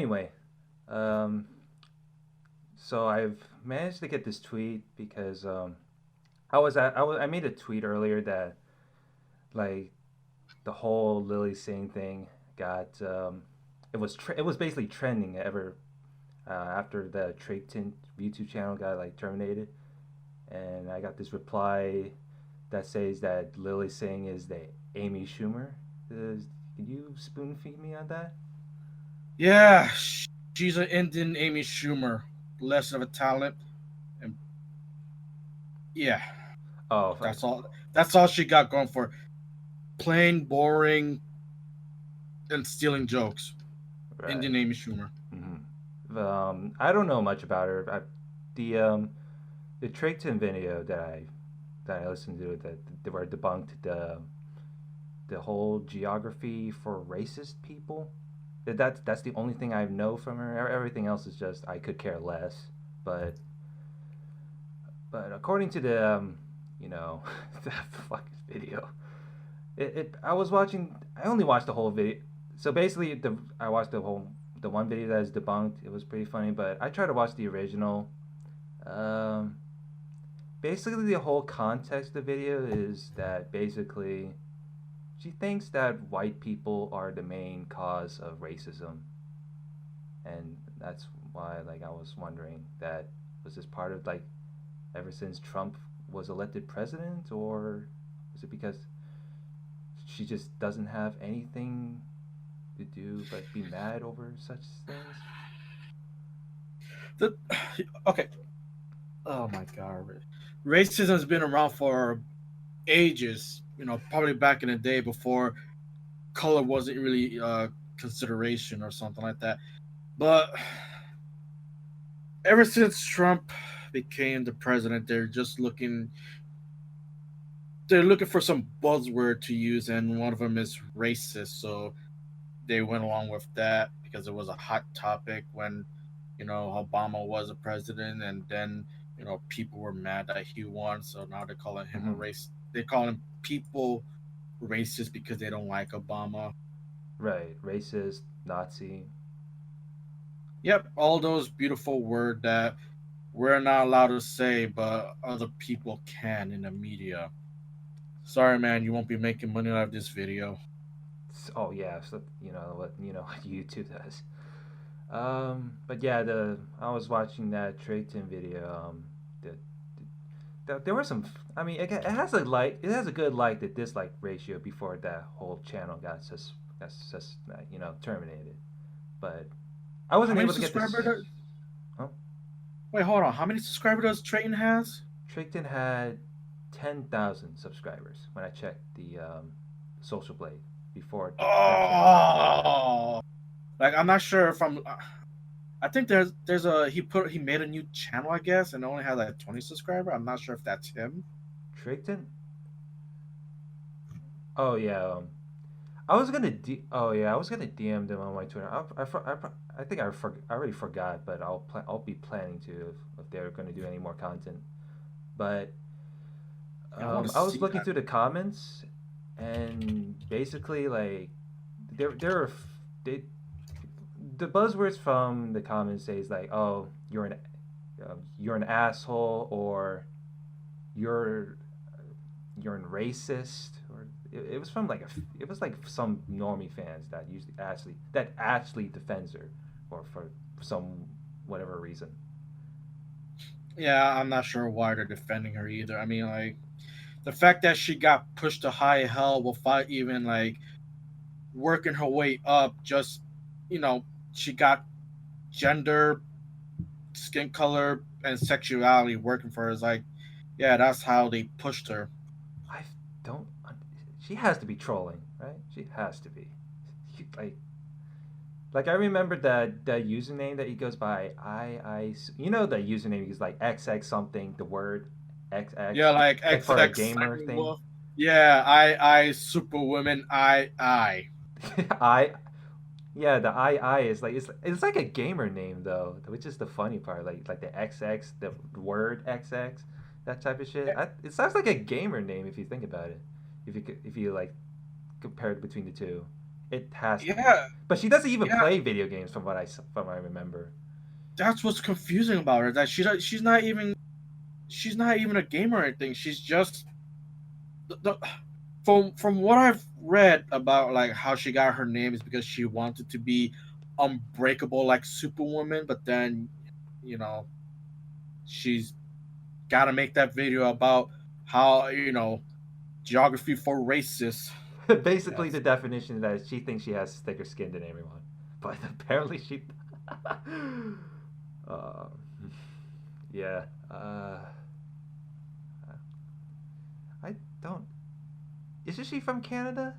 Anyway, um, so I've managed to get this tweet because I made a tweet earlier that like the whole Lily Singh thing got it was basically trending ever after the Traketon YouTube channel got like terminated, and I got this reply that says that Lily Singh is the Amy Schumer. Can you spoon feed me on that? Yeah, she's an Indian Amy Schumer, less of a talent, and yeah, Oh, that's all. That's all she got going for. Plain, boring, and stealing jokes. right. Indian Amy Schumer. I don't know much about her. The the Traketon video that I listened to that were debunked the whole geography for racist people. That's the only thing I know from her. Everything else is just I could care less. But but according to the you know the fucking video, I was watching. I only watched the whole video. So basically, I watched the one video that is debunked. It was pretty funny, but I tried to watch the original. Um, Basically, the whole context of the video is that basically she thinks that white people are the main cause of racism, and that's why like I was wondering that was this part of like ever since Trump was elected president, or is it because she just doesn't have anything to do but be mad over such things? The, okay. Oh my god, racism has been around for ages. Probably back in the day before color wasn't really consideration or something like that. But ever since Trump became the president, they're looking for some buzzword to use, and one of them is racist. So they went along with that because it was a hot topic when Obama was a president, and then people were mad that he won. So now they're calling him a Mm-hmm. race. They call him people racist because they don't like Obama. Right, racist, Nazi. Yep, all those beautiful words that we're not allowed to say, but other people can in the media. Sorry, man, you won't be making money out of this video. Oh yeah, so you know what YouTube does. But yeah, the I was watching that Trayton video. There were some. I mean, it has a it has a good like to dislike ratio before that whole channel got terminated. But I How wasn't many able to get subscribers? this. Huh? Wait, hold on. How many subscribers does Trayton has? Trayton had 10,000 subscribers when I checked the Social Blade before that terminated. Oh, like I'm not sure if I'm. I think there's a he made a new channel, I guess, and it only has like 20 subscribers. I'm not sure if that's him. Trayton? Oh yeah. I was gonna oh yeah, I was gonna DM them on my Twitter. I think I already forgot, but I'll be planning to if they're gonna do any more content. But Yeah, I want to I was see looking that. through the comments, and basically like there are they the buzzwords from the comments says like oh you're an asshole or you're you're an racist or it was from like it was like some normie fans that usually actually defends her or for some whatever reason. Yeah, I'm not sure why they're defending her either. I mean, like the fact that she got pushed to high hell without even like working her way up, just you know, she got gender, skin color, and sexuality working for her. Is like, yeah, that's how they pushed her. I don't. She has to be trolling, right? She has to be. Like I remember that username that he goes by. You know the username is like XX something. The word Yeah, XX like like for a XX gamer thing. Wolf. Yeah, I Superwoman I. I Yeah, the I is like it's like a gamer name though, which is the funny part. Like the XX, the word XX, that type of shit. It sounds like a gamer name if you think about it. If you like compare it between the two. It has to be. Yeah, But she doesn't even yeah. play video games from what I remember. That's what's confusing about her. That she's not even a gamer or anything. She's just the from what I've read about like how she got her name is because she wanted to be unbreakable like Superwoman, but then you know she's got to make that video about how geography for racists. Basically, the Yes. definition is that she thinks she has thicker skin than everyone, but apparently she. uh, yeah. I don't. Isn't she from Canada?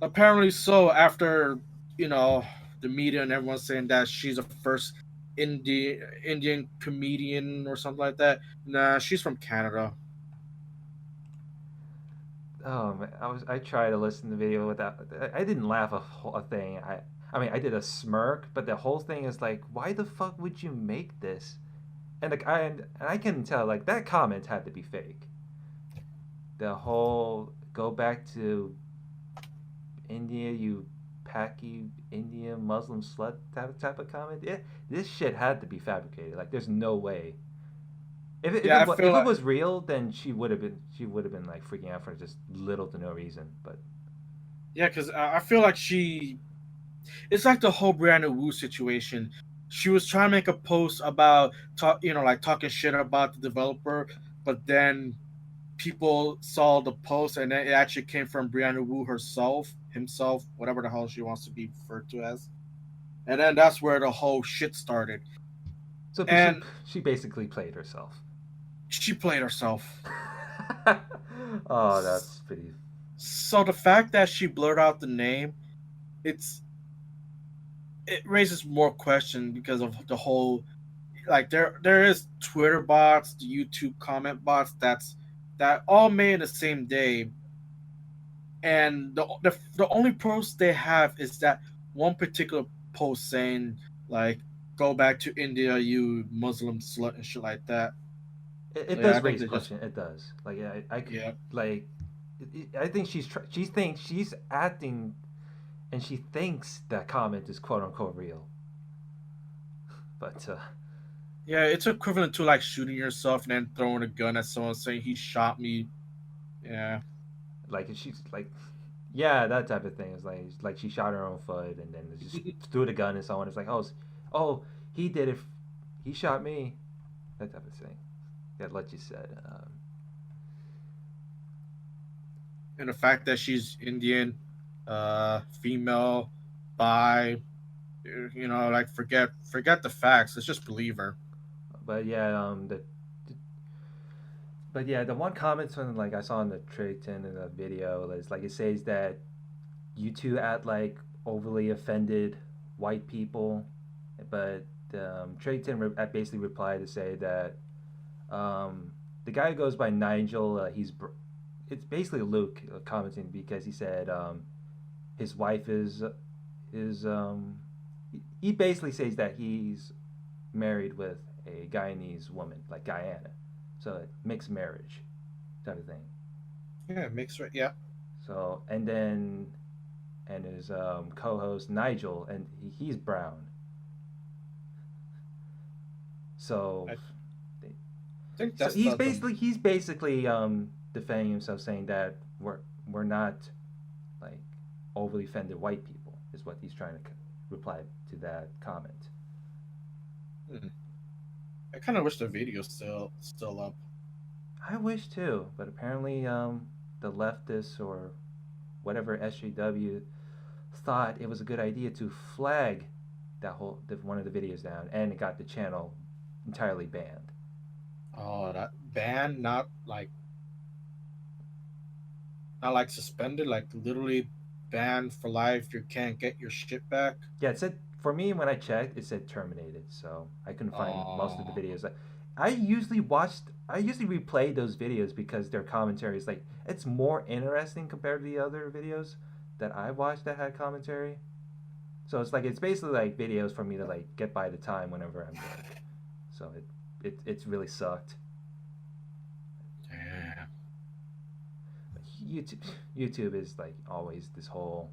Apparently so. After you know the media and everyone saying that she's a first Indian comedian or something like that. Nah, she's from Canada. Oh man, I tried to listen to the video without. I didn't laugh a thing. I mean I did a smirk, but the whole thing is like, why the fuck would you make this? And like and I can tell like that comment had to be fake. The whole go back to India, you Paki Indian Muslim slut type of comment. This shit had to be fabricated. Like, there's no way. Yeah, I feel If it like was real, then she would have been like freaking out for just little to no reason. But yeah, because I feel like it's like the whole Brianna Wu situation. She was trying to make a post about like talking shit about the developer, but then people saw the post and it actually came from Brianna Wu herself, himself, whatever the hell she wants to be referred to as. And then that's where the whole shit started. so And she basically played herself. she played herself. Oh, that's pretty. So the fact that she blurred out the name, it's it raises more questions because of the whole like there is Twitter bots, the YouTube comment bots that all made the same day, and the only post they have is that one particular post saying like go back to India, you Muslim slut and shit like that. It So yeah, does I think raise they just question. It does. Like, I could yeah like. I think she thinks she's acting, and she thinks that comment is quote unquote real. But yeah it's equivalent to like shooting yourself and then throwing a gun at someone saying he shot me. Yeah. like she's like, yeah, that type of thing is like she shot her own foot and then just threw the gun at someone. It's like, oh, he did it. He shot me. That type of thing. Yeah, like you said. And the fact that she's Indian, female, bi, like forget the facts. Let's just believe her. But yeah, but yeah, the one comment from like I saw in the Triton in the video is like it says that you two act like overly offended white people, but Triton basically replied to say that the guy who goes by Nigel, it's basically Luke commenting because he said his wife is he basically says that he's married with a Guyanese woman, like Guyana, so mixed marriage type of thing. Yeah, mixed right. Yeah. So and his co-host Nigel, and he's brown. So I think so that's the he's basically defending himself, saying that we're not like overly offended white people is what he's trying to reply to that comment. hmm. I kind of wish the video's still up. I wish too, but apparently the leftists or whatever SJW thought it was a good idea to flag one of the videos down, and it got the channel entirely banned. Oh, that ban not like suspended, like literally banned for life. You can't get your shit back. Yeah, it said for me when I checked, it said terminated, so I couldn't find most of the Oh, videos. I usually replay those videos because their commentary is like it's more interesting compared to the other videos that I watched that had commentary. So it's like it's basically like videos for me to like get by the time whenever I'm bored. So it's really sucked. damn. YouTube YouTube is like always this whole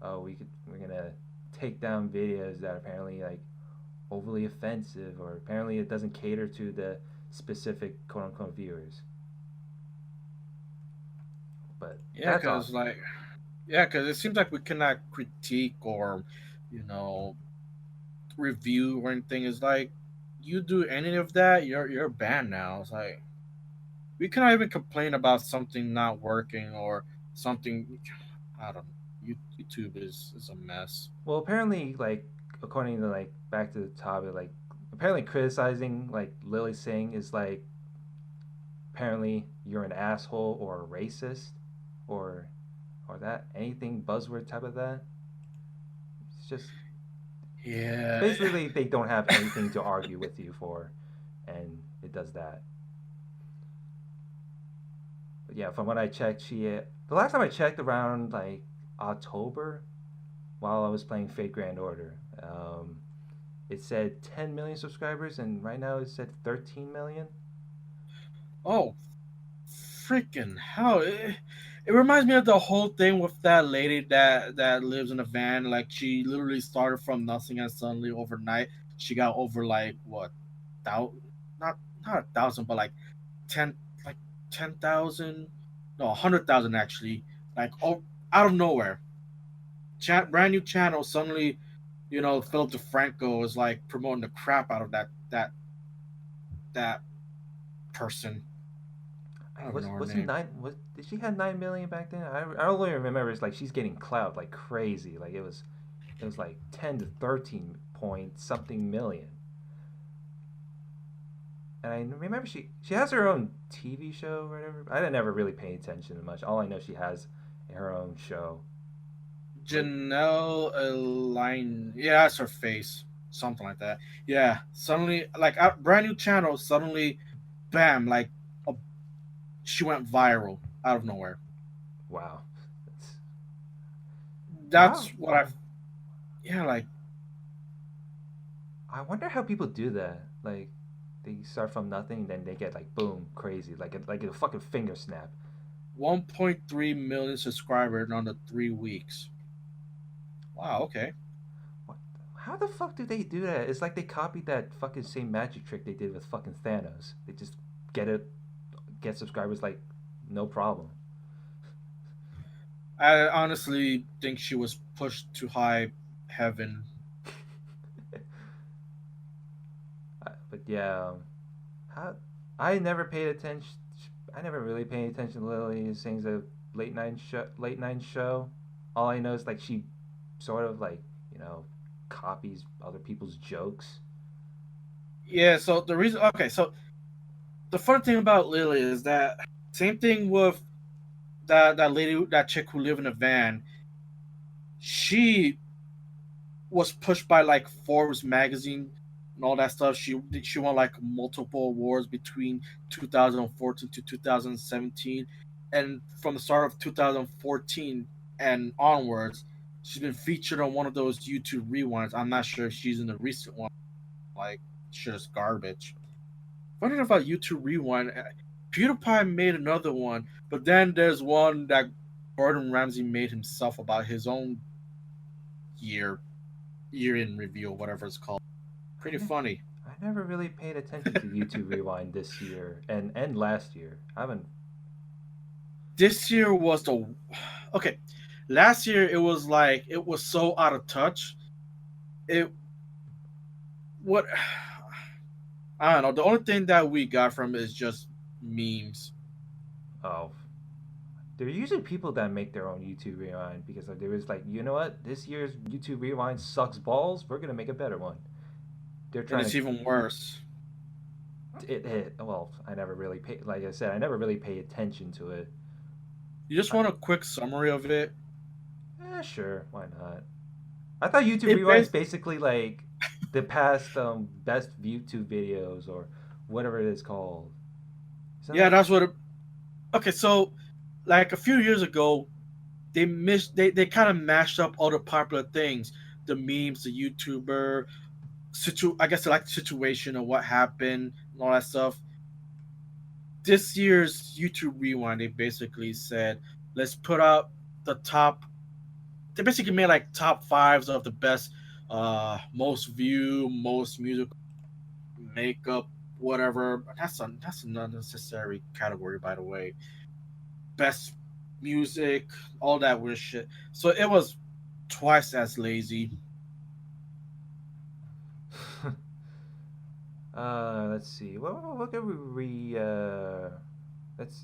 oh, we're gonna take down videos that are apparently like overly offensive, or apparently it doesn't cater to the specific quote unquote viewers. But Yeah, that's off. because yeah, because it seems like we cannot critique or, you know, review or anything. It's like you do any of that, you're banned now. It's like we cannot even complain about something not working or something. I don't know. YouTube is a mess. Well, apparently, like according to like back to the topic, like apparently criticizing like Lily Singh is like apparently you're an asshole or a racist or that anything buzzword type of that. It's just Yeah. basically they don't have anything to argue with you for, and it does that. But yeah, from what I checked, the last time I checked around like October while I was playing Fate Grand Order. It said 10 million subscribers, and right now it said 13 million. Oh, freaking hell! It reminds me of the whole thing with that lady that lives in a van. Like she literally started from nothing and suddenly overnight she got over like what, thou, not not 1,000, but like 10, like 10,000, no 100,000 actually. Like oh, out of nowhere, brand new channel suddenly. Philip DeFranco is like promoting the crap out of that person. I don't know her Wasn't name. nine? Was did she have 9 million back then? I only remember it's like she's getting clout like crazy. Like it was like 10 to 13 point something million. And I remember she has her own TV show or whatever. I didn't ever really pay attention to much. All I know she has her own show. But Janelle Line, yeah, that's her face, something like that. Yeah, suddenly, like a brand new channel, suddenly, bam, like a, she went viral out of nowhere. wow, that's, That's how what yeah, like I wonder how people do that. Like they start from nothing, then they get like boom crazy, like a fucking finger snap. 1.3 million subscribers in under 3 weeks. Wow, okay. What? How the fuck do they do that? It's like they copied that fucking same magic trick they did with fucking Thanos. They just get it, get subscribers like no problem. I honestly think she was pushed to high heaven. But yeah, how I never paid attention. I never really paid attention to Lily Singh's a late night show. All I know is like she sort of like you know copies other people's jokes. Yeah, so the reason, okay, so the funny thing about Lily is that same thing with that lady, that chick who lived in a van. She was pushed by like Forbes magazine and all that stuff. She won like multiple awards between 2014 to 2017, and from the start of 2014 and onwards, she's been featured on one of those YouTube rewinds. I'm not sure if she's in the recent one. Like, shit is garbage. Funny enough about YouTube Rewind, PewDiePie made another one, but then there's one that Gordon Ramsay made himself about his own year year in review or whatever it's called. I Pretty ne- funny. I never really paid attention to YouTube Rewind this year and last year. I haven't. This year was the okay. Last year it was like it was so out of touch. It what I don't know. The only thing that we got from it is just memes. Oh, there are usually people that make their own YouTube Rewind because like, there was like you know what this year's YouTube Rewind sucks balls. We're gonna make a better one. They're And trying it's even worse. to well I never really pay like I said I never really pay attention to it. You just I, want a quick summary of it. sure, why not? I thought YouTube It Rewind's bas- basically like the past best YouTube videos or whatever it is called. Isn't yeah, that? that's what it, okay, so like a few years ago, they kind of mashed up all the popular things, the memes, the YouTuber I guess like the situation of what happened and all that stuff. This year's YouTube Rewind, they basically said, let's put out the top they basically made like top fives of the best, most view, most music, makeup, whatever. That's an unnecessary category, by the way. Best music, all that weird shit. So it was twice as lazy. Let's see. What can let's.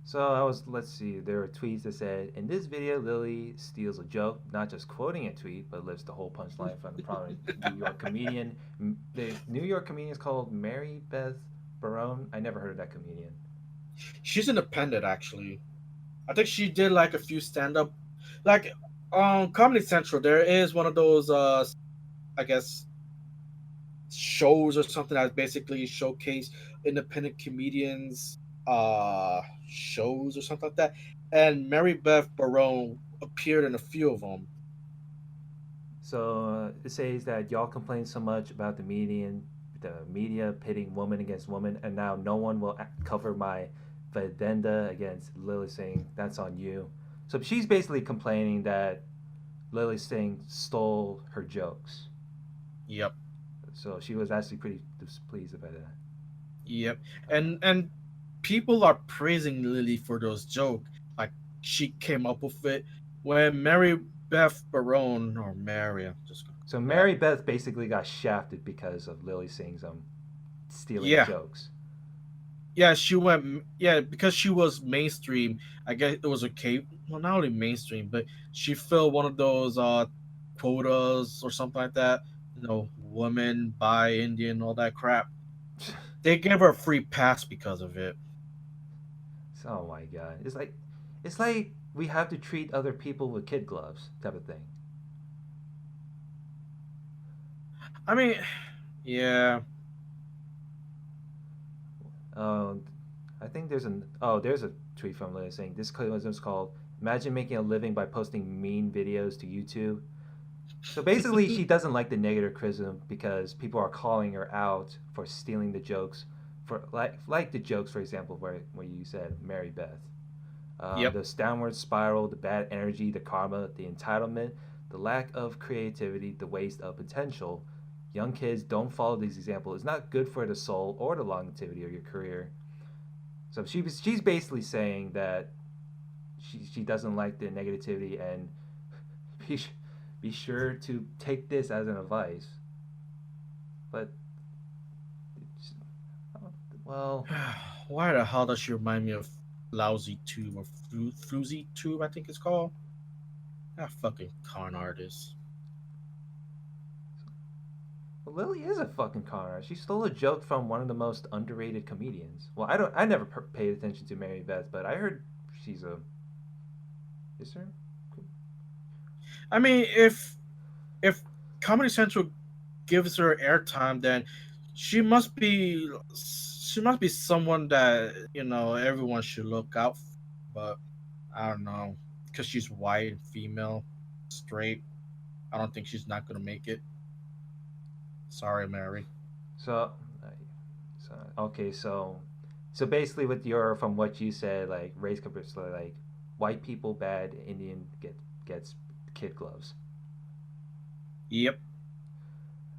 So I was. Let's see. There were tweets that said, "In this video, Lily steals a joke, not just quoting a tweet, but lifts the whole punchline from the prominent New York comedian. The New York comedian is called Mary Beth Barone. I never heard of that comedian. She's independent, actually. I think she did like a few stand up, like Comedy Central. There is one of those, I guess, shows or something that basically showcase independent comedians, shows or something like that. And Mary Beth Barone appeared in a few of them. So it says that y'all complain so much about the media pitting woman against woman, and now no one will cover my vendetta against Lily Singh. That's on you. So she's basically complaining that Lily Singh stole her jokes. Yep. So she was actually pretty displeased about that. Yep. Uh, And people are praising Lily for those jokes. Like she came up with it. When Mary Beth Barone or Mary, I'm just gonna so call that. Mary Beth basically got shafted because of Lily Singh's stealing Yeah. jokes. Yeah, she went. Yeah, because she was mainstream. I guess it was okay. Well, not only mainstream, but she filled one of those quotas or something like that. Woman, bi, Indian, all that crap. They gave her a free pass because of it. Oh my god! It's like we have to treat other people with kid gloves type of thing. I mean, yeah, Um, I think there's a tweet from Lily saying this was called "Imagine making a living by posting mean videos to YouTube." So basically, she doesn't like the negative criticism because people are calling her out for stealing the jokes, for like the jokes, for example, where you said Mary Beth, yep, the downward spiral, the bad energy, the karma, the entitlement, the lack of creativity, the waste of potential. Young kids don't follow these examples. It's not good for the soul or the longevity of your career. So she's basically saying that she doesn't like the negativity and be, be sure to take this as an advice. But well, Why the hell does she remind me of Lousy Tube or Floozy Tube? I think it's called. That fucking con artist. Lily is a fucking con artist. She stole a joke from one of the most underrated comedians. Well, I never paid attention to Mary Beth, but I heard she's a is her. I mean, if Comedy Central gives her airtime, then she must be she must be someone that everyone should look out for. But I don't know, because she's white and female, straight. I don't think she's not gonna make it. Sorry, Mary. So, so okay, so basically, with your from what you said, like race comparison, like white people bad, Indian gets kid gloves. Yep.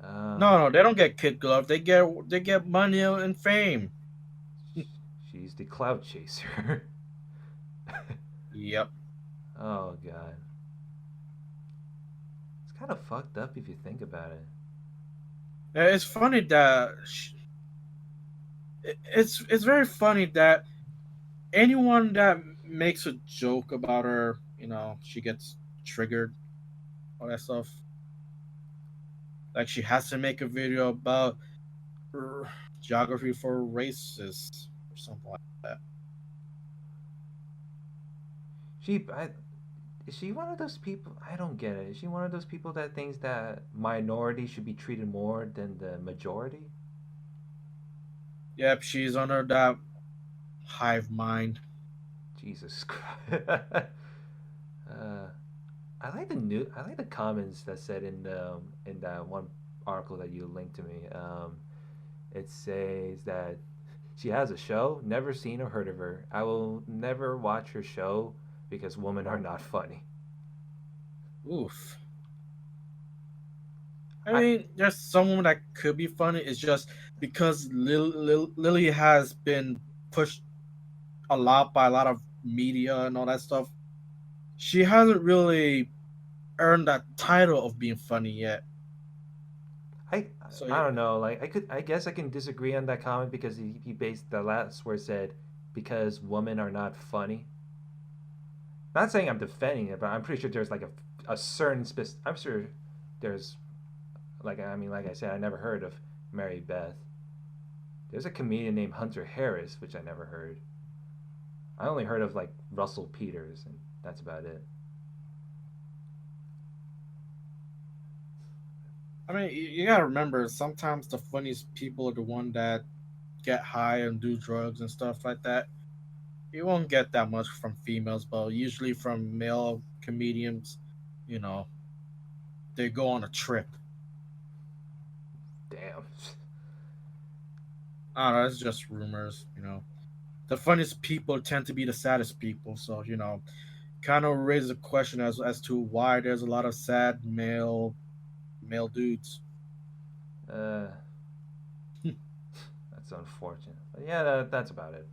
Um, No, they don't get kid glove. They get money and fame. she's the cloud chaser. Yep. Oh god, it's kind of fucked up if you think about it. It's funny that it's very funny that anyone that makes a joke about her, she gets triggered, all that stuff. Like she has to make a video about her geography for racists or something like that. She, I, is she one of those people? I don't get it. Is she one of those people that thinks that minority should be treated more than the majority? Yep, she's under that hive mind. Jesus Christ. I like the I like the comments that said in that one article that you linked to me. It says that she has a show. Never seen or heard of her. I will never watch her show because women are not funny. Oof. I I mean, there's someone that could be funny. It's just because Lily has been pushed a lot by a lot of media and all that stuff. She hasn't really earned that title of being funny yet. I So I yeah, don't know. Like I guess I can disagree on that comment because he based the last where it said because women are not funny. Not saying I'm defending it, but I'm pretty sure there's like a certain I'm sure there's like I mean like I said I never heard of Mary Beth. There's a comedian named Hunter Harris which I never heard. I only heard of like Russell Peters and that's about it. I mean, you gotta remember sometimes the funniest people are the one that get high and do drugs and stuff like that. You won't get that much from females, but usually from male comedians, you know, they go on a trip. Damn. I don't know, it's just rumors, you know. The funniest people tend to be the saddest people, so you know, kind of raises a question as to why there's a lot of sad male dudes. Uh, that's unfortunate. But yeah, that's about it.